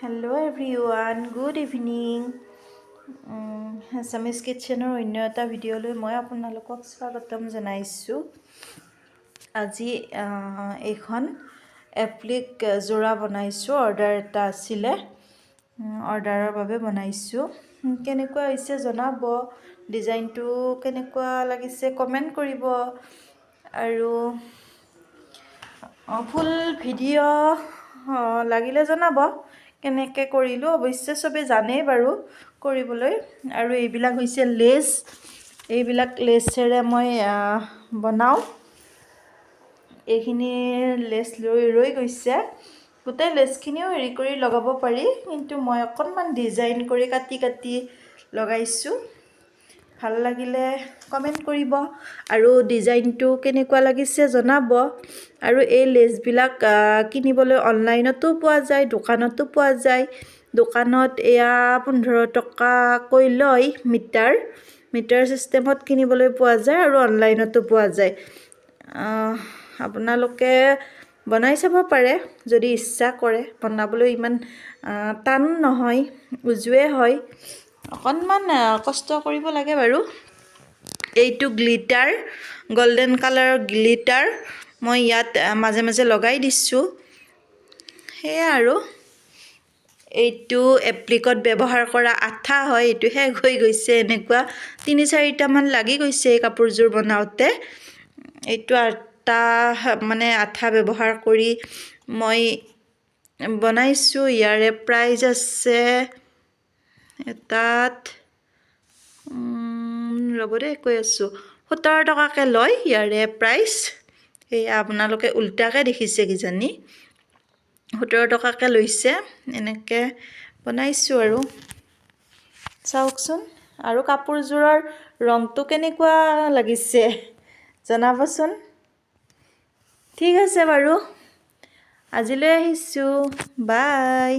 Hello everyone, good evening. Assamese Kitchenৰ অন্য এটা ভিডিঅ'লৈ মই আপোনালোকক স্বাগতম জনাইছোঁ। আজি এইখন এপ্লিক জোৰা বনাইছোঁ, অৰ্ডাৰ এটা আছিলে, অৰ্ডাৰৰ বাবে বনাইছোঁ। কেনেকুৱা হৈছে জনাব, ডিজাইনটো কেনেকুৱা লাগিছে কমেণ্ট কৰিব, আৰু ফুল ভিডিঅ' লাগিলে জনাব। কেনেকৈ কৰিলোঁ অৱশ্যে চবে জানেই বাৰু কৰিবলৈ। আৰু এইবিলাক হৈছে লেচ, এইবিলাক লেচেৰে মই বনাওঁ। এইখিনি লেচ ৰৈ গৈছে, গোটেই লেচখিনিও হেৰি কৰি লগাব পাৰি, কিন্তু মই অকণমান ডিজাইন কৰি কাটি লগাইছোঁ। ভাল লাগিলে কমেণ্ট কৰিব আৰু ডিজাইনটো কেনেকুৱা লাগিছে জনাব। আৰু এই লেচবিলাক কিনিবলৈ অনলাইনতো পোৱা যায়, দোকানতো পোৱা যায়। দোকানত এয়া 15 টকাকৈ লয় মিটাৰ চিষ্টেমত কিনিবলৈ পোৱা যায়, আৰু অনলাইনতো পোৱা যায়। আপোনালোকে বনাই চাব পাৰে যদি ইচ্ছা কৰে। বনাবলৈ ইমান টান নহয়, উজুৱে হয়, অকণমান কষ্ট কৰিব লাগে বাৰু। এইটো গ্লিটাৰ, গল্ডেন কালাৰৰ গ্লিটাৰ মই ইয়াত মাজে মাজে লগাই দিছোঁ। সেয়া আৰু এইটো এপ্লিকত ব্যৱহাৰ কৰা আঠা হয়, এইটো শেষ হৈ গৈছে। এনেকুৱা 3-4টামান লাগি গৈছে এই কাপোৰযোৰ বনাওঁতে। এইটো আঠা ব্যৱহাৰ কৰি মই বনাইছোঁ। ইয়াৰে প্ৰাইজ আছে এটাত ৰ'ব দেই কৈ আছোঁ, 17 টকাকৈ লয় ইয়াৰে প্ৰাইচ। সেয়া আপোনালোকে উল্টাকৈ দেখিছে কিজানি, 17 টকাকৈ লৈছে। এনেকৈ বনাইছোঁ আৰু চাওকচোন। আৰু কাপোৰযোৰৰ ৰংটো কেনেকুৱা লাগিছে জনাবচোন। ঠিক আছে বাৰু, আজিলৈ আহিছোঁ, বাই।